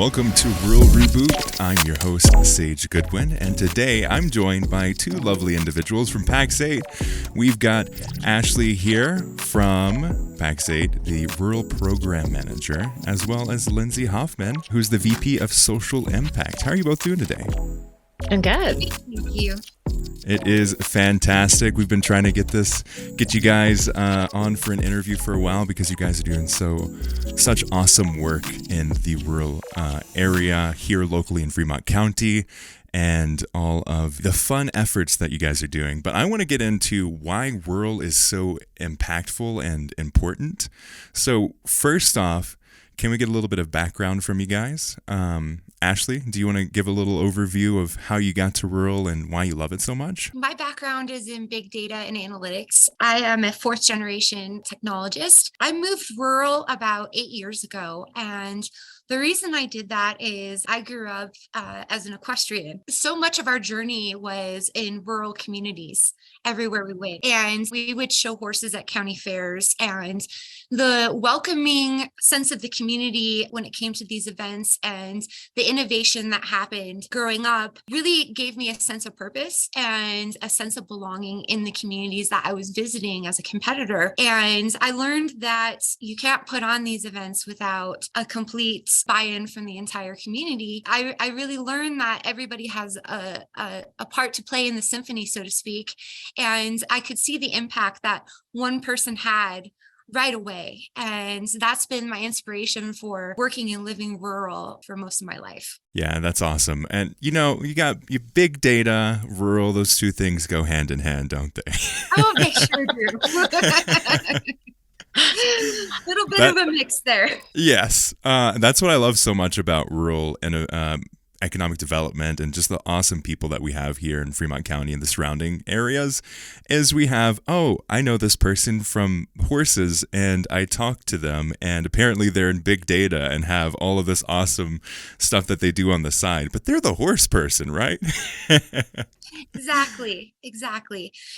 Welcome to Rural Reboot. I'm your host, Sage Goodwin, and today I'm joined by two lovely individuals from Pax8. We've got Ashlie here from Pax8, the Rural Program Manager, as well as Lyndsey Hoffman, who's the VP of Social Impact. How are you both doing today? I'm good. Thank you. It is fantastic. We've been trying to get you guys on for an interview for a while because you guys are doing such awesome work in the rural area here locally in Fremont County and all of the fun efforts that you guys are doing. But I want to get into why rural is so impactful and important. So first off, can we get a little bit of background from you guys? Ashlie, do you want to give a little overview of how you got to rural and why you love it so much? My background is in big data and analytics. I am a fourth generation technologist. I moved rural about 8 years ago, and the reason I did that is I grew up as an equestrian. So much of our journey was in rural communities everywhere we went. And we would show horses at county fairs, and the welcoming sense of the community when it came to these events and the innovation that happened growing up really gave me a sense of purpose and a sense of belonging in the communities that I was visiting as a competitor. And I learned that you can't put on these events without a complete buy-in from the entire community. I really learned that everybody has a part to play in the symphony, so to speak. And I could see the impact that one person had right away. And that's been my inspiration for working and living rural for most of my life. Yeah, that's awesome. And you got your big data, rural, those two things go hand in hand, don't they? Oh, they sure do. Little bit of a mix there. Yes. That's what I love so much about rural and economic development and just the awesome people that we have here in Fremont County and the surrounding areas is we have, I know this person from horses and I talk to them and apparently they're in big data and have all of this awesome stuff that they do on the side, but they're the horse person, right? Exactly.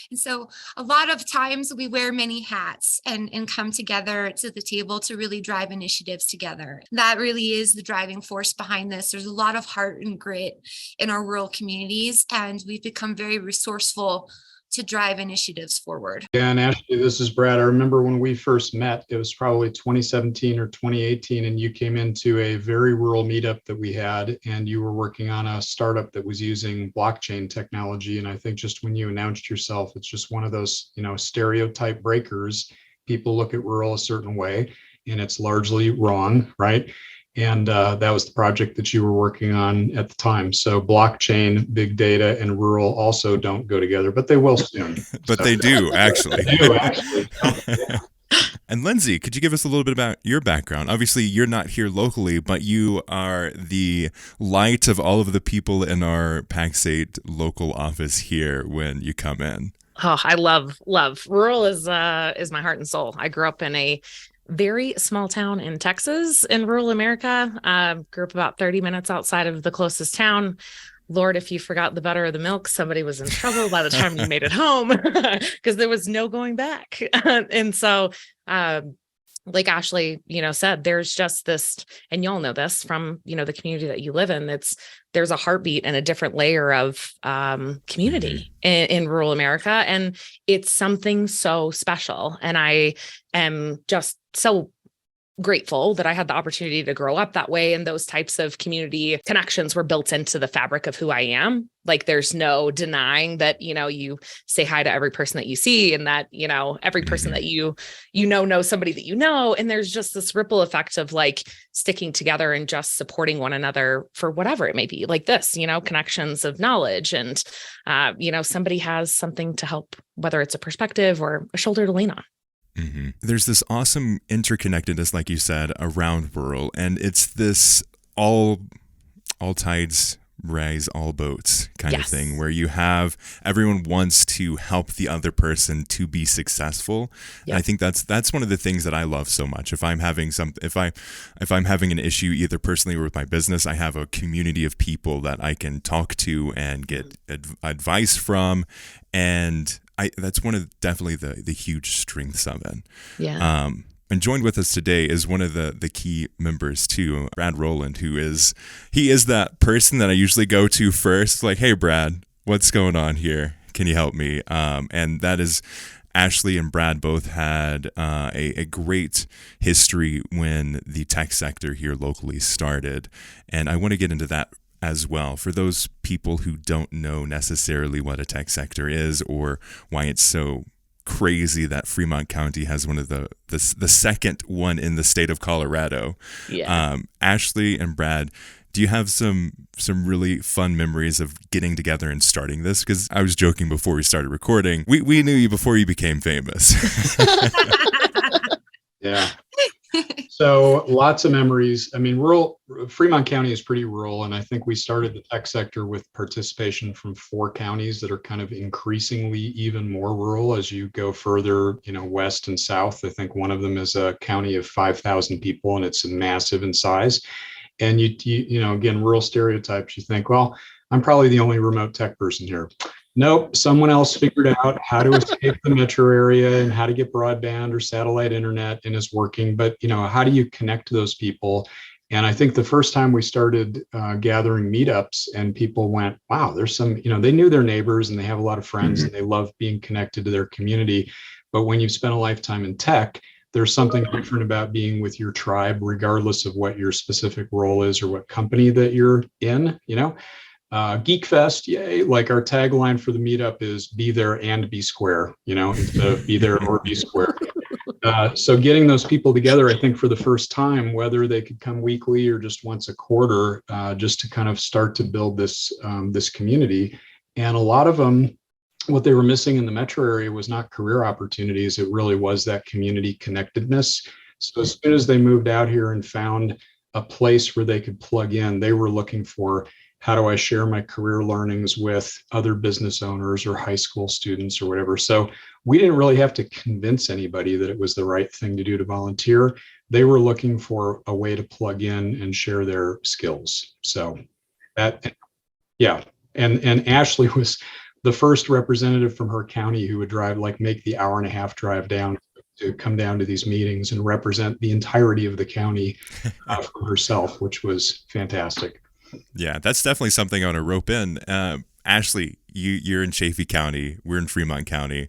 And so a lot of times we wear many hats and come together to the table to really drive initiatives together. That really is the driving force behind this. There's a lot of heart and grit in our rural communities, and we've become very resourceful to drive initiatives forward. Yeah, and Ashlie, this is Brad. I remember when we first met, it was probably 2017 or 2018, and you came into a very rural meetup that we had, and you were working on a startup that was using blockchain technology. And I think just when you announced yourself, it's just one of those, stereotype breakers. People look at rural a certain way, and it's largely wrong, right? And that was the project that you were working on at the time. So blockchain, big data, and rural also don't go together, but they will soon. But they do, actually. They do, actually. Yeah. And Lyndsey, could you give us a little bit about your background? Obviously, you're not here locally, but you are the light of all of the people in our Pax8 local office here when you come in. Oh, I love. Rural is my heart and soul. I grew up in a very small town in Texas, in rural America. Grew up about 30 minutes outside of the closest town. Lord, if you forgot the butter or the milk, somebody was in trouble by the time you made it home because there was no going back. And so, like Ashlie, said, there's just this, and you'll know this from, the community that you live in, there's a heartbeat and a different layer of community in rural America. And it's something so special. And I am just so grateful that I had the opportunity to grow up that way. And those types of community connections were built into the fabric of who I am. Like there's no denying that, you say hi to every person that you see and that, every person that you knows somebody that you know. And there's just this ripple effect of like sticking together and just supporting one another for whatever it may be, like this, connections of knowledge and, somebody has something to help, whether it's a perspective or a shoulder to lean on. Mm-hmm. There's this awesome interconnectedness, like you said, around rural, and it's this all tides rise all boats kind of thing, where you have everyone wants to help the other person to be successful. Yep. And I think that's one of the things that I love so much. If I'm having if I'm having an issue either personally or with my business, I have a community of people that I can talk to and get advice from, and that's one of definitely the huge strengths of it. Yeah. And joined with us today is one of the key members too, Brad Rowland, he is that person that I usually go to first. Like, hey, Brad, what's going on here? Can you help me? And that is Ashlie and Brad both had a great history when the tech sector here locally started. And I want to get into that as well. For those people who don't know necessarily what a tech sector is or why it's so crazy that Fremont County has one of the second one in the state of Colorado. Yeah. Ashlie and Brad, do you have some really fun memories of getting together and starting this? Because I was joking before we started recording. We knew you before you became famous. Yeah. So lots of memories. I mean, Fremont County is pretty rural, and I think we started the tech sector with participation from 4 counties that are kind of increasingly even more rural as you go further, west and south. I think one of them is a county of 5,000 people, and it's massive in size. And again, rural stereotypes. You think, well, I'm probably the only remote tech person here. Nope, someone else figured out how to escape the metro area and how to get broadband or satellite internet and is working. But, how do you connect to those people? And I think the first time we started gathering meetups and people went, wow, there's some, they knew their neighbors and they have a lot of friends and they love being connected to their community. But when you've spent a lifetime in tech, there's something different about being with your tribe, regardless of what your specific role is or what company that you're in, Geek Fest, yay. Like our tagline for the meetup is be there and be square, instead of be there or be square. So getting those people together, I think for the first time, whether they could come weekly or just once a quarter, just to kind of start to build this community. And a lot of them, what they were missing in the metro area was not career opportunities. It really was that community connectedness. So as soon as they moved out here and found a place where they could plug in, they were looking for, how do I share my career learnings with other business owners or high school students or whatever? So we didn't really have to convince anybody that it was the right thing to do to volunteer. They were looking for a way to plug in and share their skills. So that, yeah. And Ashlie was the first representative from her county who would make the hour-and-a-half drive down to come down to these meetings and represent the entirety of the county for herself, which was fantastic. Yeah, that's definitely something I want to rope in. Ashlie, you're in Chaffee County. We're in Fremont County.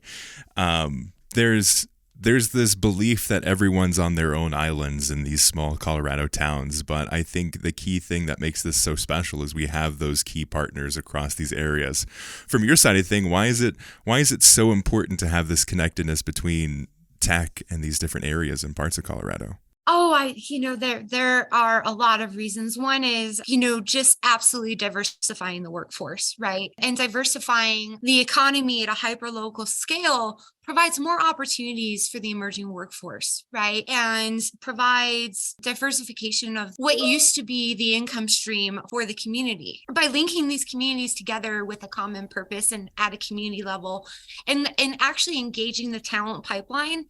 There's this belief that everyone's on their own islands in these small Colorado towns, but I think the key thing that makes this so special is we have those key partners across these areas. From your side of thing, why is it so important to have this connectedness between tech and these different areas and parts of Colorado? Oh, there are a lot of reasons. One is, just absolutely diversifying the workforce, right? And diversifying the economy at a hyper-local scale provides more opportunities for the emerging workforce, right? And provides diversification of what used to be the income stream for the community. By linking these communities together with a common purpose and at a community level, and actually engaging the talent pipeline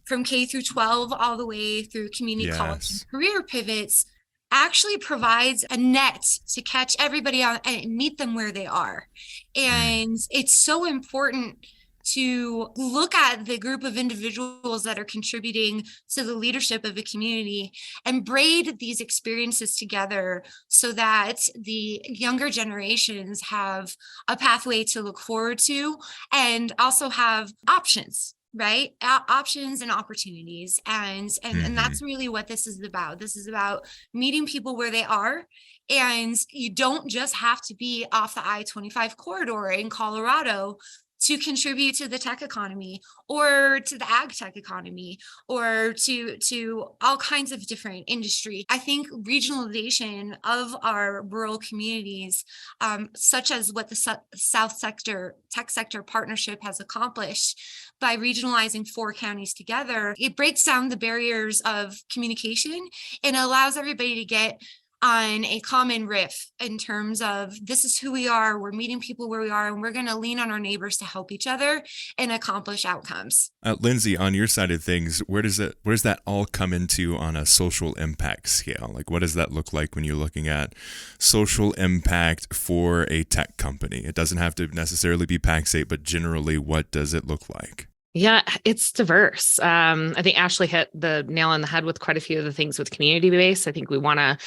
from K through 12 all the way through community college and career pivots, actually provides a net to catch everybody out and meet them where they are. And it's so important to look at the group of individuals that are contributing to the leadership of a community and braid these experiences together so that the younger generations have a pathway to look forward to and also have options. Right? Options and opportunities. And that's really what this is about. This is about meeting people where they are. And you don't just have to be off the I-25 corridor in Colorado to contribute to the tech economy or to the ag tech economy or to all kinds of different industry. I think regionalization of our rural communities, such as what the South Sector Tech Sector Partnership has accomplished by regionalizing 4 counties together, it breaks down the barriers of communication and allows everybody to get on a common riff in terms of this is who we are, we're meeting people where we are, and we're going to lean on our neighbors to help each other and accomplish outcomes. Lyndsey, on your side of things, where does that all come into on a social impact scale? Like, what does that look like when you're looking at social impact for a tech company? It doesn't have to necessarily be Pax8, but generally, what does it look like? Yeah, it's diverse. I think Ashlie hit the nail on the head with quite a few of the things with community based. I think we want to,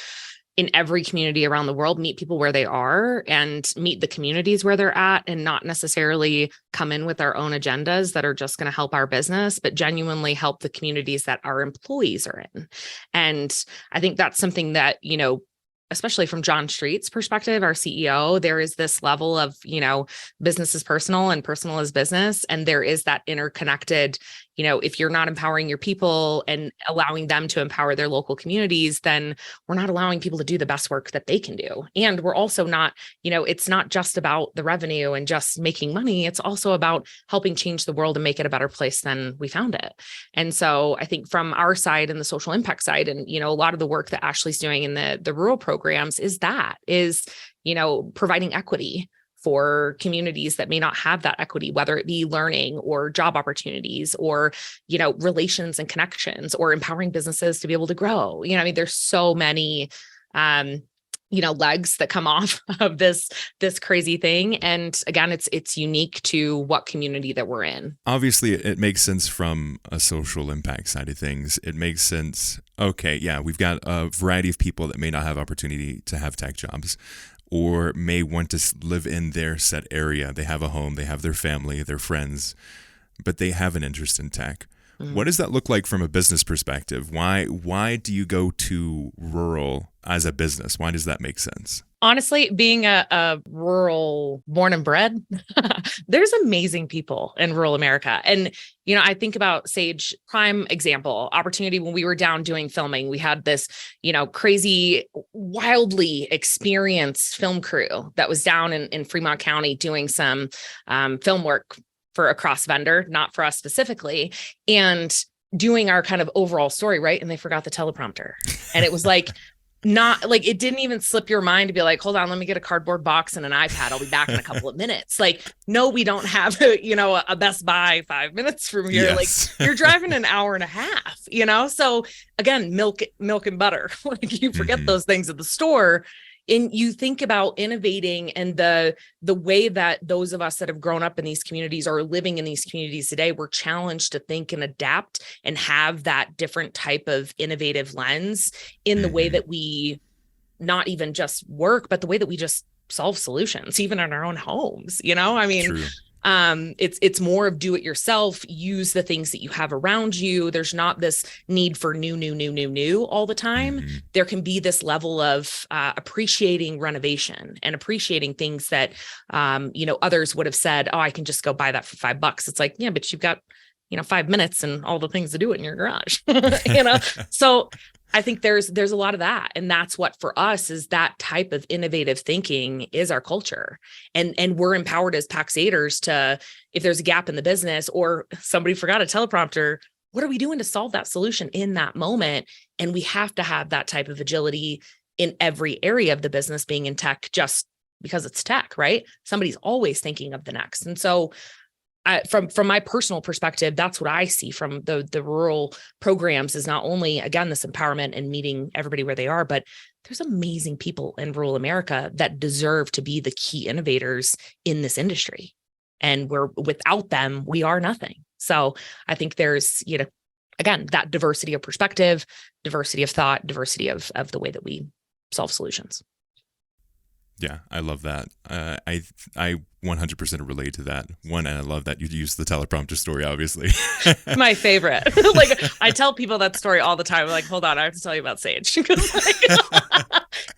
in every community around the world, meet people where they are and meet the communities where they're at, and not necessarily come in with our own agendas that are just going to help our business, but genuinely help the communities that our employees are in. And I think that's something that, especially from John Street's perspective, our CEO, there is this level of, business is personal and personal is business. And there is that interconnected, if you're not empowering your people and allowing them to empower their local communities, then we're not allowing people to do the best work that they can do. And we're also not, it's not just about the revenue and just making money. It's also about helping change the world and make it a better place than we found it. And so I think from our side and the social impact side, and, a lot of the work that Ashley's doing in the rural programs is providing equity for communities that may not have that equity, whether it be learning or job opportunities or, relations and connections, or empowering businesses to be able to grow. There's so many, legs that come off of this crazy thing. And again, it's unique to what community that we're in. Obviously, it makes sense from a social impact side of things. It makes sense. Okay, yeah, we've got a variety of people that may not have opportunity to have tech jobs, or may want to live in their set area. They have a home, they have their family, their friends, but they have an interest in tech. Mm-hmm. What does that look like from a business perspective? Why do you go to rural as a business? Why does that make sense? Honestly, being a rural born and bred, there's amazing people in rural America. And, I think about Sage, prime example, opportunity when we were down doing filming. We had this, crazy, wildly experienced film crew that was down in Fremont County doing some film work for a cross vendor, not for us specifically, and doing our kind of overall story, right? And they forgot the teleprompter. And it was like, not like, it didn't even slip your mind to be like, hold on, let me get a cardboard box and an iPad. I'll be back in a couple of minutes. Like, no, we don't have, a Best Buy 5 minutes from here. Yes. Like, you're driving an hour and a half, So again, milk and butter, like you forget those things at the store. And you think about innovating and the way that those of us that have grown up in these communities or living in these communities today, we're challenged to think and adapt and have that different type of innovative lens in the way that we not even just work, but the way that we just solve solutions, even in our own homes. True. It's more of do it yourself, use the things that you have around you. There's not this need for new all the time. Mm-hmm. There can be this level of appreciating renovation and appreciating things that, others would have said, oh, I can just go buy that for $5. It's like, yeah, but you've got, 5 minutes and all the things to do it in your garage, So I think there's a lot of that. And that's what for us is that type of innovative thinking is our culture. And we're empowered as Pax8ers to, if there's a gap in the business or somebody forgot a teleprompter, what are we doing to solve that solution in that moment? And we have to have that type of agility in every area of the business, being in tech, just because it's tech, right? Somebody's always thinking of the next. And so from my personal perspective, that's what I see from the rural programs is not only, again, this empowerment and meeting everybody where they are, but there's amazing people in rural America that deserve to be the key innovators in this industry. And without them, we are nothing. So I think there's, again, that diversity of perspective, diversity of thought, diversity of the way that we solve solutions. Yeah, I love that. I 100% relate to that one, and I love that you use the teleprompter story. Obviously, my favorite. Like I tell people that story all the time. I'm like, hold on, I have to tell you about Sage because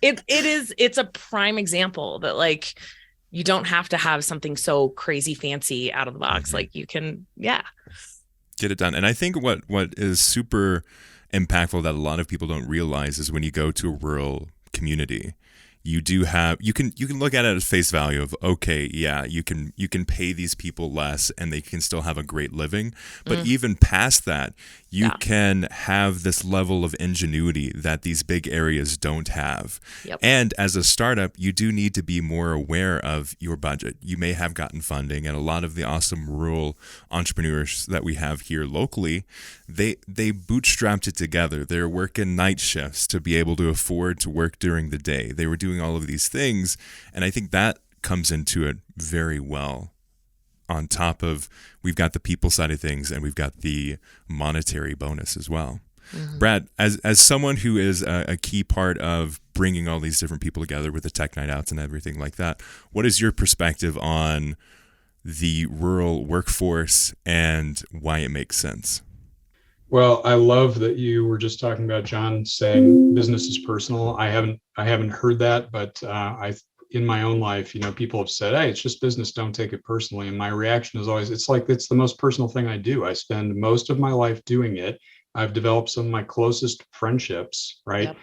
it's a prime example that like you don't have to have something so crazy fancy out of the box. Like you can, get it done. And I think what is super impactful that a lot of people don't realize is when you go to a rural community, you can look at it as face value of, okay, yeah, you can pay these people less and they can still have a great living. But even past that, you can have this level of ingenuity that these big areas don't have. Yep. And as a startup, you do need to be more aware of your budget. You may have gotten funding, and a lot of the awesome rural entrepreneurs that we have here locally, they bootstrapped it together. They're working night shifts to be able to afford to work during the day. They were doing all of these things, and I think that comes into it very well. on top of, we've got the people side of things and we've got the monetary bonus as well. Mm-hmm. Brad, as someone who is a key part of bringing all these different people together with the tech night outs and everything like that, what is your perspective on the rural workforce and why it makes sense? Well, I love that you were just talking about John saying business is personal. I haven't heard that, but in my own life, people have said, "Hey, it's just business. Don't take it personally." And my reaction is always, it's the most personal thing I do. I spend most of my life doing it. I've developed some of my closest friendships, right? Yep.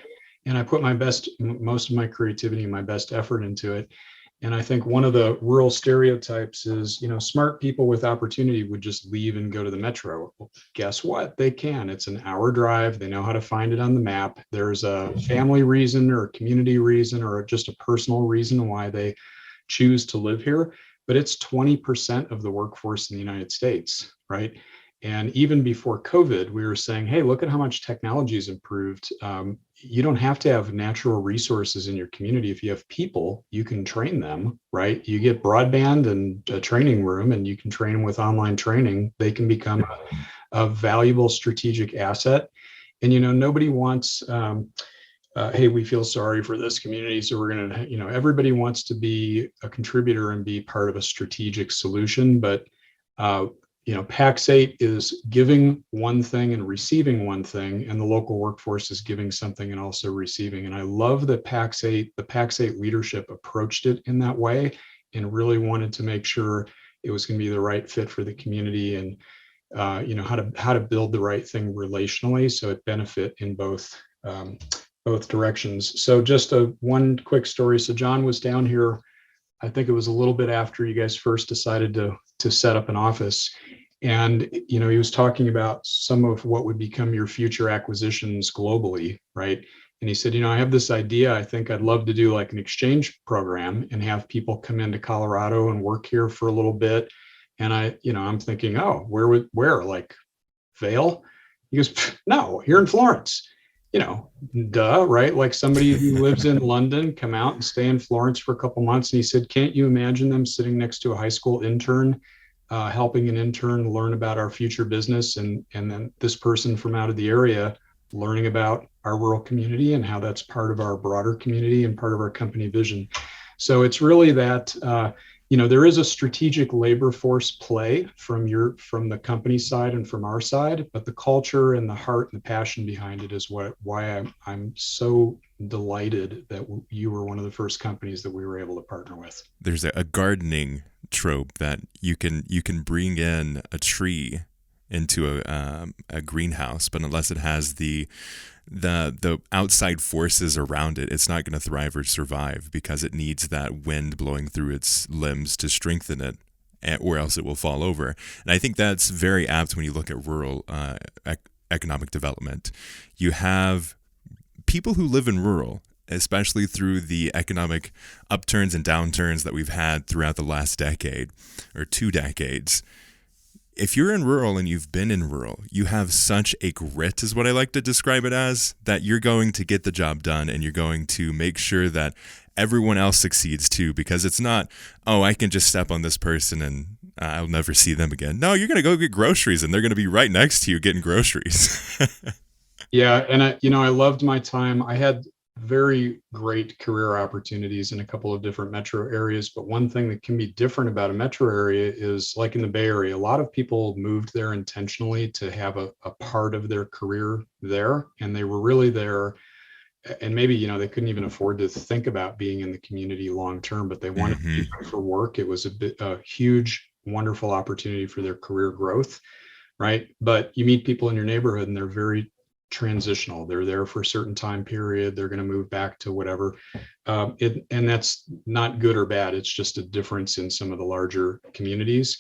And I put most of my creativity and my best effort into it. And I think one of the rural stereotypes is, smart people with opportunity would just leave and go to the metro. Well, guess what? They can. It's an hour drive. They know how to find it on the map. There's a family reason or a community reason or just a personal reason why they choose to live here. But it's 20% of the workforce in the United States, right? And even before COVID, we were saying, hey, look at how much technology has improved. You don't have to have natural resources in your community. If you have people, you can train them, right? You get broadband and a training room, and you can train them with online training. They can become a valuable strategic asset. And, nobody wants, hey, we feel sorry for this community, so we're going to, everybody wants to be a contributor and be part of a strategic solution. But Pax8 is giving one thing and receiving one thing, and the local workforce is giving something and also receiving. And I love that the Pax8 leadership approached it in that way and really wanted to make sure it was going to be the right fit for the community and, how to build the right thing relationally so it benefit in both directions. So just one quick story. So John was down here, I think it was a little bit after you guys first decided to set up an office. And, he was talking about some of what would become your future acquisitions globally, right? And he said, I have this idea. I think I'd love to do like an exchange program and have people come into Colorado and work here for a little bit. And I'm thinking, oh, where? Like Vail? He goes, no, here in Florence. Duh, right? Like somebody who lives in London, come out and stay in Florence for a couple months. And he said, can't you imagine them sitting next to a high school intern, helping an intern learn about our future business, and then this person from out of the area learning about our rural community and how that's part of our broader community and part of our company vision. So it's really that, there is a strategic labor force play from the company side and from our side, but the culture and the heart and the passion behind it is why I'm so delighted that you were one of the first companies that we were able to partner with. There's a gardening trope that you can bring in a tree into a greenhouse, but unless it has the outside forces around it, it's not going to thrive or survive because it needs that wind blowing through its limbs to strengthen it, or else it will fall over. And I think that's very apt when you look at rural economic development. You have people who live in rural, especially through the economic upturns and downturns that we've had throughout the last decade or 2 decades. If you're in rural and you've been in rural, you have such a grit, is what I like to describe it as, that you're going to get the job done and you're going to make sure that everyone else succeeds too, because it's not, oh, I can just step on this person and I'll never see them again. No, you're going to go get groceries and they're going to be right next to you getting groceries. Yeah. And I loved my time. I had very great career opportunities in a couple of different metro areas. But one thing that can be different about a metro area is, like in the Bay Area, a lot of people moved there intentionally to have a part of their career there. And they were really there. And maybe, they couldn't even afford to think about being in the community long term, but they wanted to be there for work. It was a huge, wonderful opportunity for their career growth, right? But you meet people in your neighborhood and they're very transitional. They're there for a certain time period. They're going to move back to whatever. And that's not good or bad. It's just a difference in some of the larger communities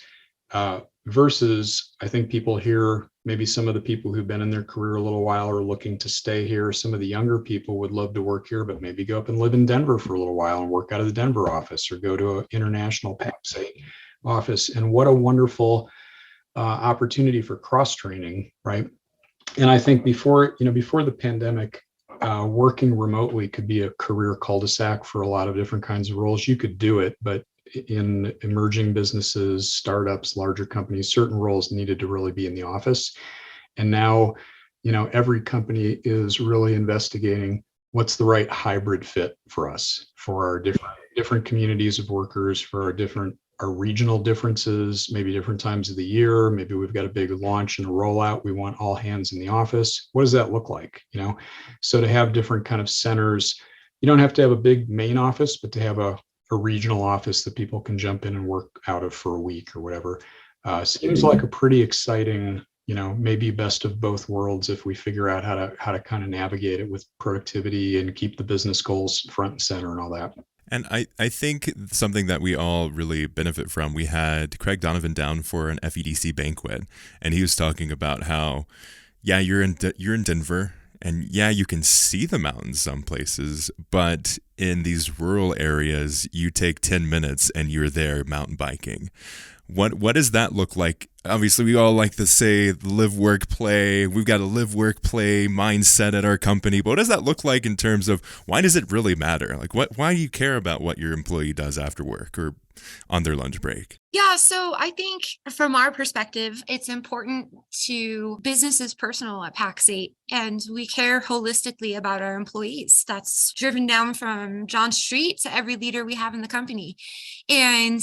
versus, I think people here, maybe some of the people who've been in their career a little while are looking to stay here. Some of the younger people would love to work here, but maybe go up and live in Denver for a little while and work out of the Denver office or go to an international Pax8 office. And what a wonderful opportunity for cross-training, right? And I think before the pandemic, working remotely could be a career cul-de-sac for a lot of different kinds of roles. You could do it, but in emerging businesses, startups, larger companies, certain roles needed to really be in the office. And now, every company is really investigating what's the right hybrid fit for us, for our different communities of workers, for our regional differences, maybe different times of the year. Maybe we've got a big launch and a rollout. We want all hands in the office. What does that look like? So to have different kind of centers, you don't have to have a big main office, but to have a regional office that people can jump in and work out of for a week or whatever, seems like a pretty exciting, maybe best of both worlds if we figure out how to kind of navigate it with productivity and keep the business goals front and center and all that. And I think something that we all really benefit from, we had Craig Donovan down for an FEDC banquet, and he was talking about how, yeah, you're in Denver, and yeah, you can see the mountains some places, but in these rural areas, you take 10 minutes and you're there mountain biking. What does that look like? Obviously, we all like to say live, work, play. We've got a live, work, play mindset at our company. But what does that look like in terms of why does it really matter? Like, why do you care about what your employee does after work or on their lunch break? Yeah, so I think from our perspective, it's important to business is personal at Pax8, and we care holistically about our employees. That's driven down from John Street to every leader we have in the company. And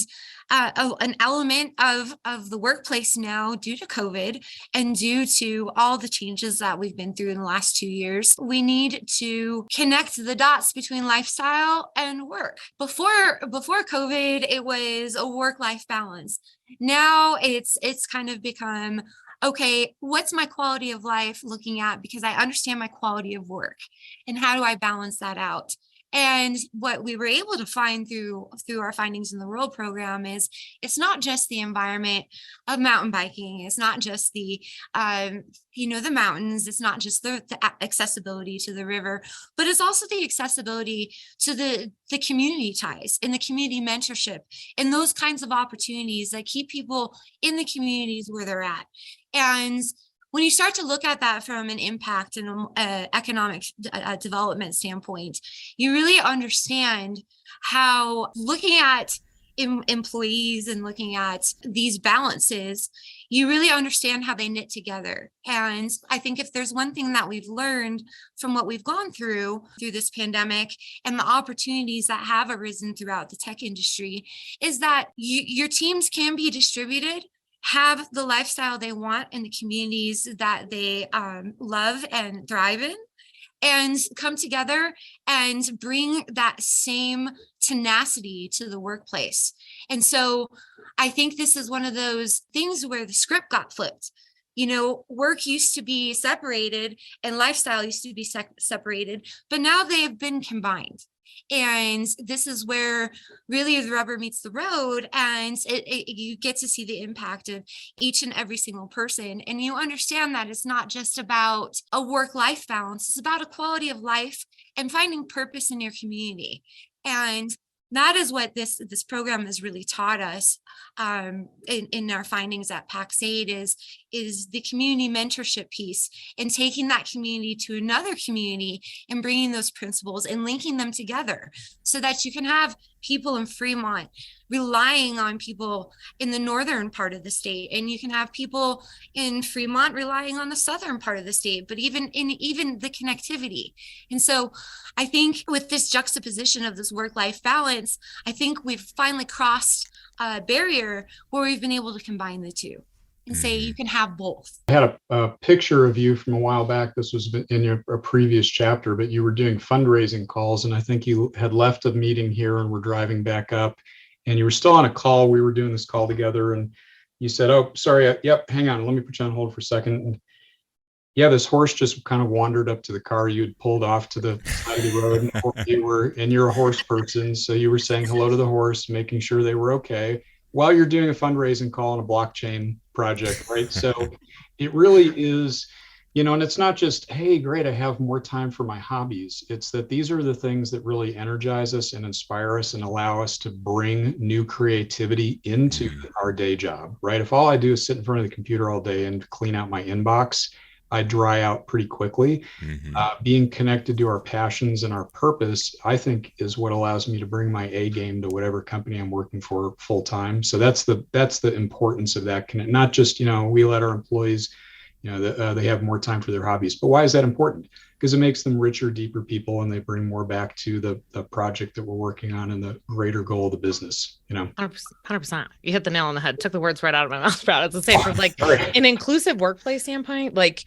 an element of the workplace now, due to COVID and due to all the changes that we've been through in the last 2 years, we need to connect the dots between lifestyle and work. Before COVID, it was a work-life balance. Now it's kind of become, okay, what's my quality of life looking at? Because I understand my quality of work, and how do I balance that out? And what we were able to find through our findings in the Rural program is it's not just the environment of mountain biking. It's not just the mountains. It's not just the accessibility to the river, but it's also the accessibility to the community ties and the community mentorship and those kinds of opportunities that keep people in the communities where they're at. And when you start to look at that from an impact and economic development standpoint, you really understand how looking at employees and looking at these balances, you really understand how they knit together. And I think if there's one thing that we've learned from what we've gone through this pandemic and the opportunities that have arisen throughout the tech industry, is that your teams can be distributed, have the lifestyle they want in the communities that they love and thrive in, and come together and bring that same tenacity to the workplace. And so I think this is one of those things where the script got flipped. Work used to be separated and lifestyle used to be separated, but now they have been combined. And this is where really the rubber meets the road, and you get to see the impact of each and every single person. And you understand that it's not just about a work-life balance, it's about a quality of life and finding purpose in your community. And that is what this program has really taught us in our findings at Pax8 is the community mentorship piece, and taking that community to another community and bringing those principles and linking them together so that you can have people in Fremont relying on people in the northern part of the state, and you can have people in Fremont relying on the southern part of the state, but even the connectivity. And so I think with this juxtaposition of this work-life balance, I think we've finally crossed a barrier where we've been able to combine the two and say you can have both. I had a picture of you from a while back. This was in a previous chapter, but you were doing fundraising calls, and I think you had left a meeting here and were driving back up, and you were still on a call. We were doing this call together, and you said, "Oh, sorry, yep, hang on, let me put you on hold for a second." And yeah, this horse just kind of wandered up to the car. You had pulled off to the side of the road, and you're a horse person, so you were saying hello to the horse, making sure they were okay, while you're doing a fundraising call on a blockchain project, right? So it really is, and it's not just, hey, great, I have more time for my hobbies. It's that these are the things that really energize us and inspire us and allow us to bring new creativity into our day job, right? If all I do is sit in front of the computer all day and clean out my inbox, I dry out pretty quickly. Being connected to our passions and our purpose, I think, is what allows me to bring my A game to whatever company I'm working for full time. So that's the importance of that connect. Not just, we let our employees, they have more time for their hobbies. But why is that important? Because it makes them richer, deeper people, and they bring more back to the project that we're working on and the greater goal of the business. 100%. You hit the nail on the head. Took the words right out of my mouth, Brad. It's the same from like an inclusive workplace standpoint, like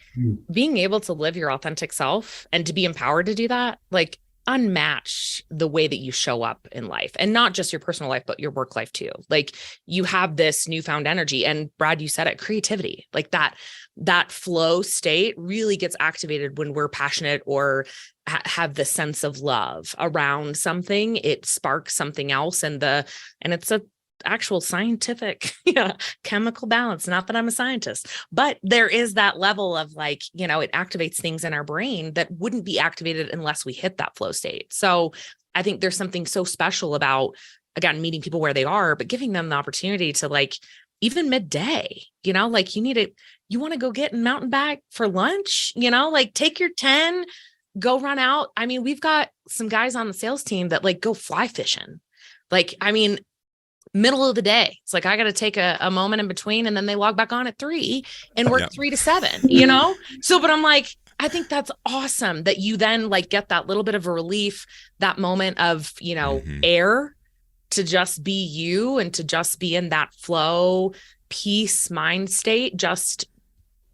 being able to live your authentic self and to be empowered to do that, like unmatch the way that you show up in life, and not just your personal life, but your work life too. Like you have this newfound energy, and Brad, you said it, creativity, like that flow state really gets activated when we're passionate or have the sense of love around something. It sparks something else, and it's a actual scientific chemical balance. Not that I'm a scientist, but there is that level of like, it activates things in our brain that wouldn't be activated unless we hit that flow state. So I think there's something so special about, again, meeting people where they are, but giving them the opportunity to, like, even midday, like you want to go get a mountain bike for lunch, like take your 10, go run out. I mean, we've got some guys on the sales team that like go fly fishing. Like, I mean, middle of the day. It's like, I got to take a moment in between, and then they log back on at 3 and work 3 to 7, So, but I'm like, I think that's awesome that you then like get that little bit of a relief, that moment of, air to just be you and to just be in that flow, peace, mind state, just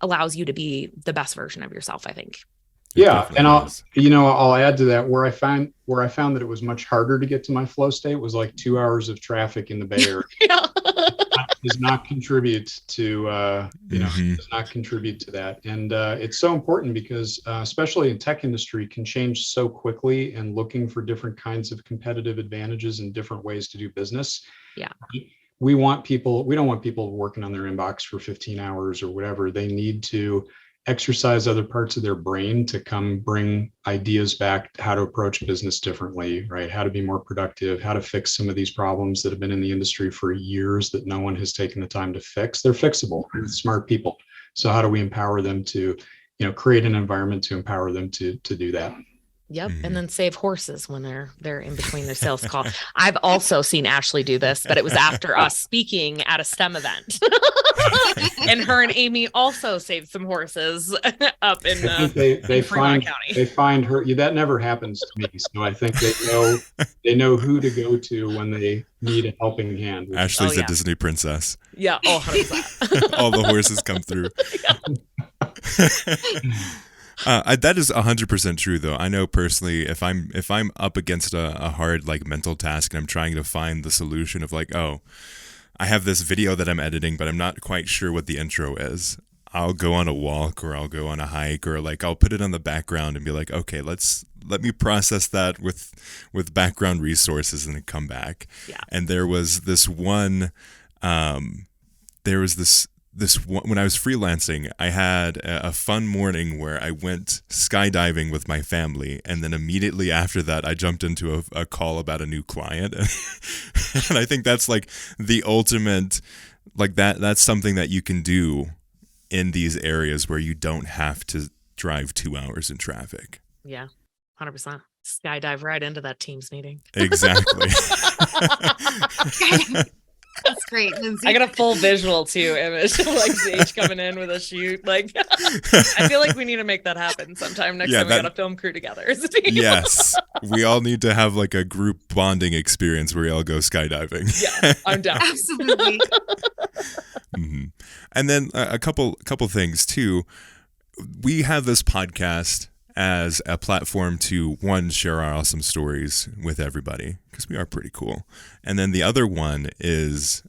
allows you to be the best version of yourself, I think. Yeah. And I'll add to that where I found that it was much harder to get to my flow state was like 2 hours of traffic in the Bay Area. Does not contribute to, does not contribute to that. And it's so important because especially in tech industry can change so quickly, and looking for different kinds of competitive advantages and different ways to do business. Yeah. We don't want people working on their inbox for 15 hours or whatever. They need to exercise other parts of their brain to come bring ideas back, how to approach business differently, right? How to be more productive, how to fix some of these problems that have been in the industry for years that no one has taken the time to fix. They're fixable with smart people. So how do we empower them to, create an environment to empower them to do that? Yep. And then save horses when they're in between their sales call. I've also seen Ashlie do this, but it was after us speaking at a STEM event. And her and Amy also saved some horses up in Fremont County. They find her. That never happens to me. So I think they know who to go to when they need a helping hand. Ashley's a Disney princess. Yeah. 100%. All the horses come through. That is 100% true, though. I know personally, if I'm up against a hard like mental task and I'm trying to find the solution of like, oh, I have this video that I'm editing, but I'm not quite sure what the intro is. I'll go on a walk, or I'll go on a hike, or like I'll put it on the background and be like, okay, let me process that with background resources and then come back. Yeah. And there was this one, this one, when I was freelancing, I had a fun morning where I went skydiving with my family, and then immediately after that, I jumped into a call about a new client, and I think that's like the ultimate, like that's something that you can do in these areas where you don't have to drive 2 hours in traffic. Yeah, 100%. Skydive right into that Teams meeting. Exactly. That's great, Lyndsey. I got a full visual too image of like Sage coming in with a shoot. Like, I feel like we need to make that happen sometime next time we got a film crew together as a team. Yes, we all need to have like a group bonding experience where we all go skydiving. Yeah, I'm down. Absolutely. Mm-hmm. And then a couple things too. We have this podcast as a platform to, one, share our awesome stories with everybody, because we are pretty cool. And then the other one is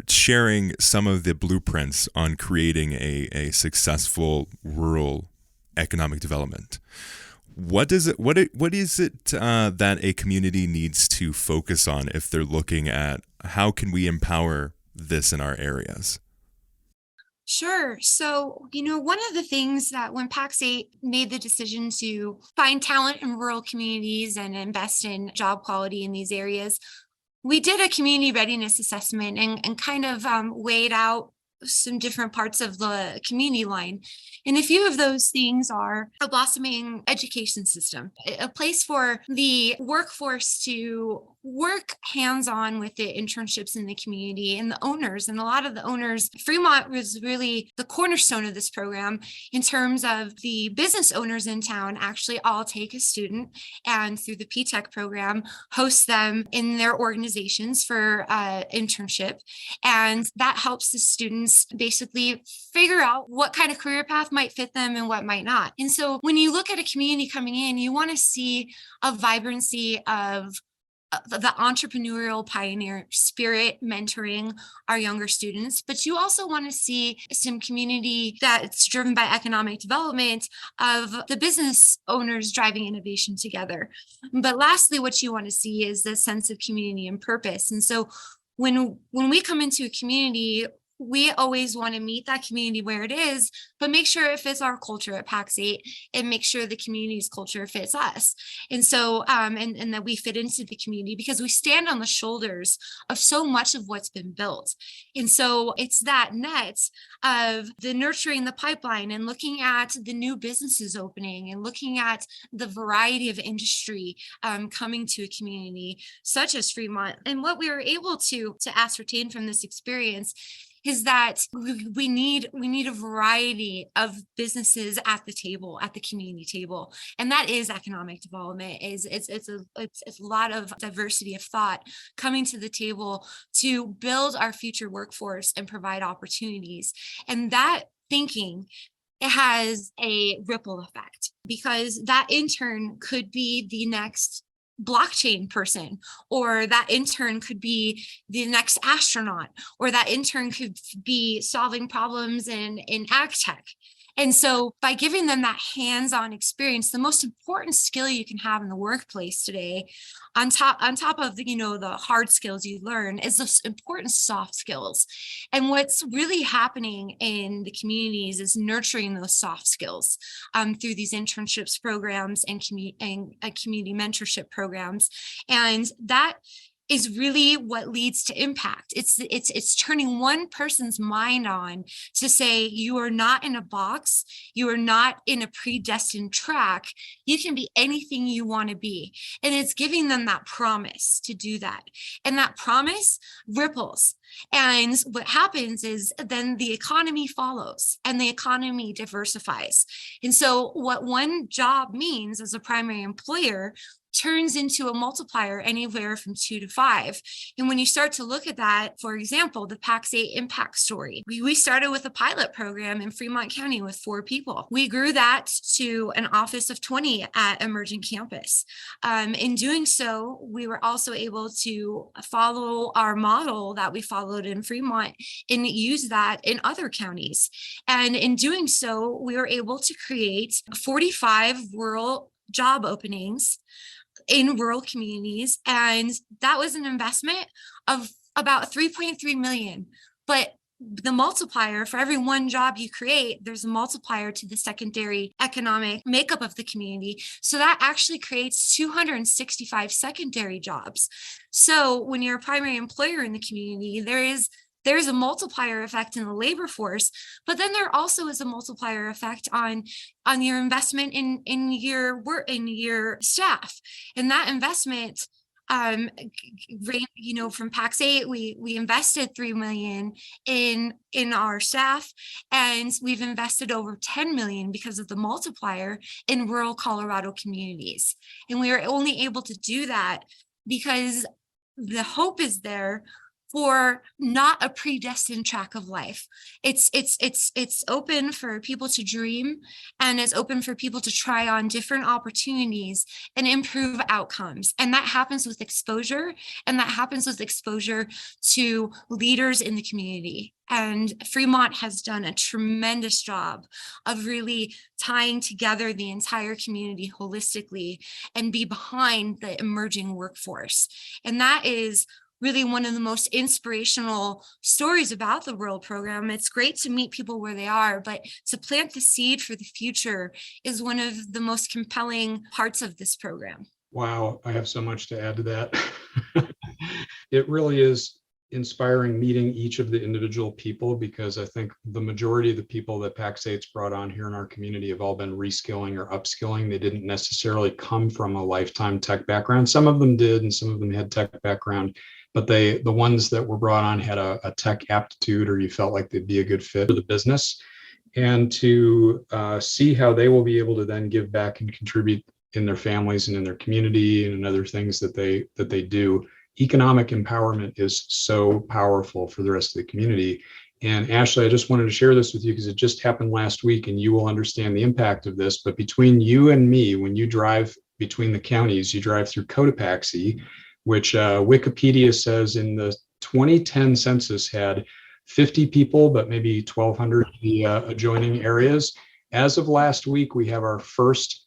sharing some of the blueprints on creating a successful rural economic development. What is it that a community needs to focus on if they're looking at how can we empower this in our areas? Sure. So, one of the things that when Pax8 made the decision to find talent in rural communities and invest in job quality in these areas, we did a community readiness assessment and kind of weighed out some different parts of the community line. And a few of those things are a blossoming education system, a place for the workforce to work hands-on with the internships in the community and the owners. And a lot of the owners, Fremont was really the cornerstone of this program in terms of the business owners in town actually all take a student and through the P-Tech program, host them in their organizations for internship. And that helps the students basically figure out what kind of career path might fit them and what might not. And so when you look at a community coming in, you want to see a vibrancy of the entrepreneurial pioneer spirit mentoring our younger students, but you also want to see some community that's driven by economic development of the business owners driving innovation together. But lastly, what you want to see is the sense of community and purpose. And so when we come into a community, we always want to meet that community where it is, but make sure it fits our culture at Pax8 and make sure the community's culture fits us. And so, and that we fit into the community because we stand on the shoulders of so much of what's been built. And so it's that net of the nurturing the pipeline and looking at the new businesses opening and looking at the variety of industry coming to a community such as Fremont. And what we were able to ascertain from this experience is that we need a variety of businesses at the table, at the community table, and that is economic development. It's a lot of diversity of thought coming to the table to build our future workforce and provide opportunities, and that thinking. It has a ripple effect because that intern could be the next blockchain person, or that intern could be the next astronaut, or that intern could be solving problems in ag tech. And so by giving them that hands-on experience, the most important skill you can have in the workplace today, on top of the hard skills you learn, is those important soft skills. And what's really happening in the communities is nurturing those soft skills through these internships programs and community mentorship programs. And that is really what leads to impact. It's turning one person's mind on to say, you are not in a box, you are not in a predestined track, you can be anything you want to be. And it's giving them that promise to do that. And that promise ripples. And what happens is then the economy follows and the economy diversifies. And so what one job means as a primary employer turns into a multiplier anywhere from 2 to 5. And when you start to look at that, for example, the Pax8 impact story, we started with a pilot program in Fremont County with 4 people. We grew that to an office of 20 at Emergent Campus. In doing so, we were also able to follow our model that we followed in Fremont and use that in other counties. And in doing so, we were able to create 45 rural job openings in rural communities. And that was an investment of about 3.3 million. But the multiplier for every one job you create, there's a multiplier to the secondary economic makeup of the community. So that actually creates 265 secondary jobs. So when you're a primary employer in the community, there's a multiplier effect in the labor force, but then there also is a multiplier effect on your investment in your work, in your staff. And that investment, from Pax8, we invested 3 million in our staff, and we've invested over 10 million because of the multiplier in rural Colorado communities. And we were only able to do that because the hope is there for not a predestined track of life. It's open for people to dream, and it's open for people to try on different opportunities and improve outcomes. And that happens with exposure, and that happens with exposure to leaders in the community. And Fremont has done a tremendous job of really tying together the entire community holistically and be behind the emerging workforce. And that is really one of the most inspirational stories about the Rural program. It's great to meet people where they are, but to plant the seed for the future is one of the most compelling parts of this program. Wow, I have so much to add to that. It really is inspiring meeting each of the individual people, because I think the majority of the people that Pax8's brought on here in our community have all been reskilling or upskilling. They didn't necessarily come from a lifetime tech background. Some of them did, and some of them had tech background, but the ones that were brought on had a tech aptitude, or you felt like they'd be a good fit for the business. And to see how they will be able to then give back and contribute in their families and in their community and in other things that they do. Economic empowerment is so powerful for the rest of the community. And Ashlie, I just wanted to share this with you because it just happened last week, and you will understand the impact of this. But between you and me, when you drive between the counties, you drive through Cotopaxi, which Wikipedia says in the 2010 census had 50 people, but maybe 1,200 in the adjoining areas. As of last week, we have our first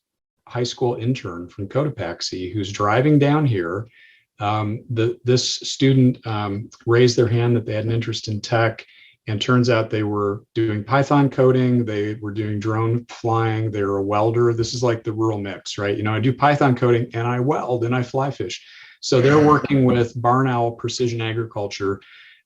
high school intern from Cotopaxi who's driving down here. This student raised their hand that they had an interest in tech, and turns out they were doing Python coding, they were doing drone flying, they were a welder. This is like the rural mix, right? You know, I do Python coding and I weld and I fly fish. So they're working with Barn Owl Precision Agriculture.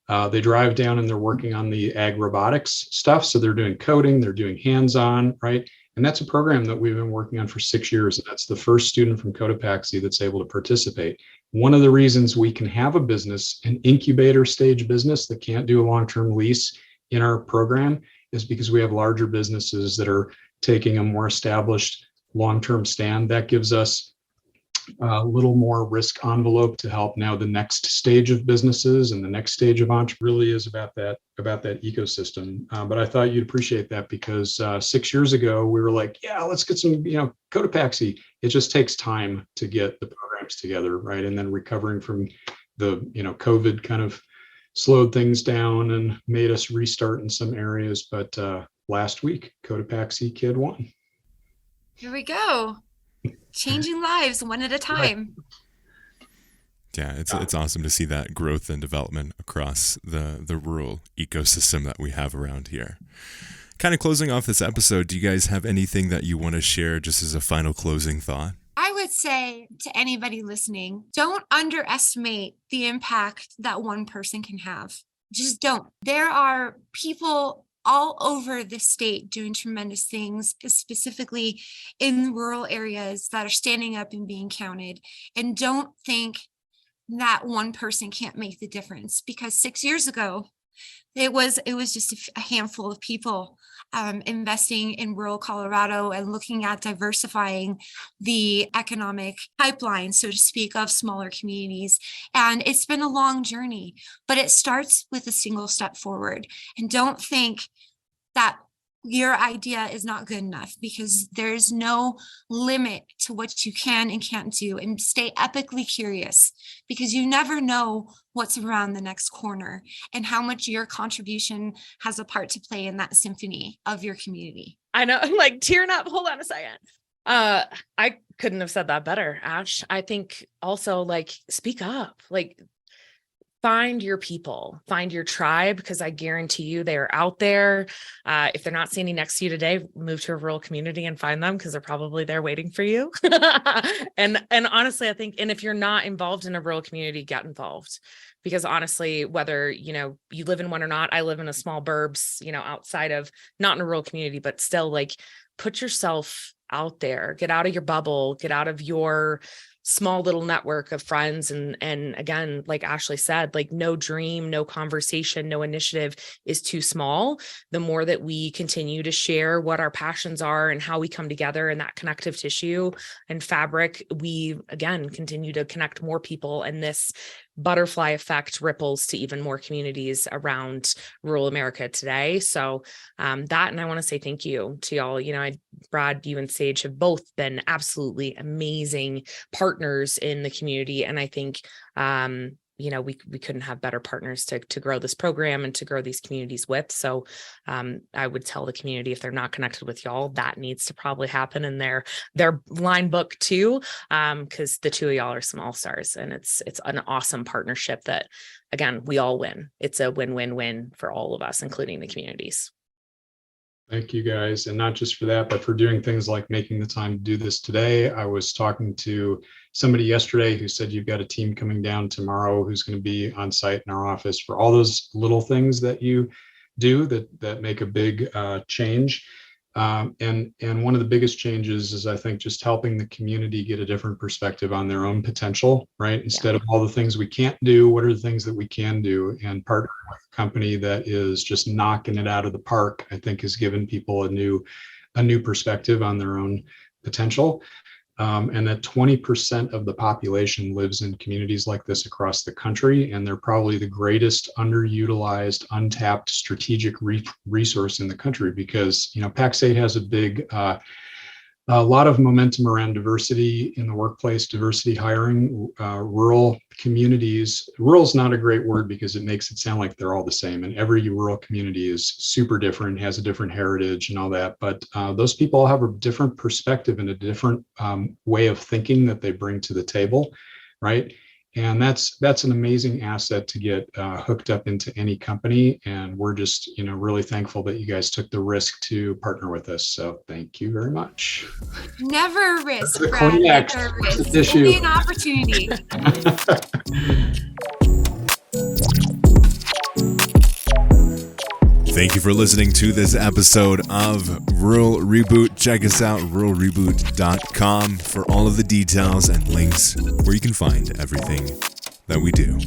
They drive down and they're working on the ag robotics stuff. So they're doing coding, they're doing hands-on, right? And that's a program that we've been working on for 6 years. And that's the first student from Cotopaxi that's able to participate. One of the reasons we can have a business, an incubator stage business that can't do a long-term lease in our program, is because we have larger businesses that are taking a more established long-term stand. That gives us a little more risk envelope to help now the next stage of businesses, and the next stage of entrepreneurship really is about that ecosystem. But I thought you'd appreciate that, because 6 years ago we were like, yeah, let's get some, Cotopaxi. It just takes time to get the programs together, right? And then recovering from the, COVID kind of slowed things down and made us restart in some areas. But last week, Cotopaxi Kid 1. Here we go. Changing lives one at a time. Yeah, it's awesome to see that growth and development across the rural ecosystem that we have around here. Kind of closing off this episode, do you guys have anything that you want to share just as a final closing thought? I would say to anybody listening, don't underestimate the impact that one person can have. Just don't. There are people all over the state doing tremendous things, specifically in rural areas, that are standing up and being counted. And don't think that one person can't make the difference, because 6 years ago, it was just a handful of people investing in rural Colorado and looking at diversifying the economic pipeline, so to speak, of smaller communities. And it's been a long journey, but it starts with a single step forward. And don't think that your idea is not good enough, because there's no limit to what you can and can't do. And stay epically curious, because you never know what's around the next corner and how much your contribution has a part to play in that symphony of your community. I know, I'm like tearing up. Hold on a second. I couldn't have said that better, Ash. I think also, speak up, find your people, find your tribe, because I guarantee you they are out there. If they're not standing next to you today, move to a rural community and find them, because they're probably there waiting for you. And honestly, I think, and if you're not involved in a rural community, get involved, because honestly, whether, you live in one or not, I live in a small burbs, outside of, not in a rural community, but still, put yourself out there, get out of your bubble, get out of your small little network of friends. And again, like Ashlie said, no dream, no conversation, no initiative is too small. The more that we continue to share what our passions are and how we come together in that connective tissue and fabric, we again continue to connect more people, and this butterfly effect ripples to even more communities around rural America today. So that, and I want to say thank you to y'all. Brad, you and Sage have both been absolutely amazing partners in the community. And I think, we couldn't have better partners to grow this program and to grow these communities with. So I would tell the community, if they're not connected with y'all, that needs to probably happen in their line book too, because the two of y'all are some all-stars, and it's an awesome partnership that, again, we all win. It's a win-win-win for all of us, including the communities. Thank you guys. And not just for that, but for doing things like making the time to do this today. I was talking to somebody yesterday who said you've got a team coming down tomorrow who's going to be on site in our office for all those little things that you do that make a big change. And one of the biggest changes is, I think, just helping the community get a different perspective on their own potential, right? Instead of all the things we can't do, what are the things that we can do? And partnering with a company that is just knocking it out of the park, I think, has given people a new perspective on their own potential. And that 20% of the population lives in communities like this across the country, and they're probably the greatest underutilized, untapped strategic resource in the country, because Pax8 has a lot of momentum around diversity in the workplace, diversity hiring, rural communities. Rural is not a great word because it makes it sound like they're all the same, and every rural community is super different, has a different heritage and all that. But those people all have a different perspective and a different way of thinking that they bring to the table, right? And that's an amazing asset to get hooked up into any company. And we're just, really thankful that you guys took the risk to partner with us. So thank you very much. Never a risk, The Brad. cognac, Never a risk. the issue. Only an opportunity. Thank you for listening to this episode of Rural Reboot. Check us out, ruralreboot.com, for all of the details and links where you can find everything that we do.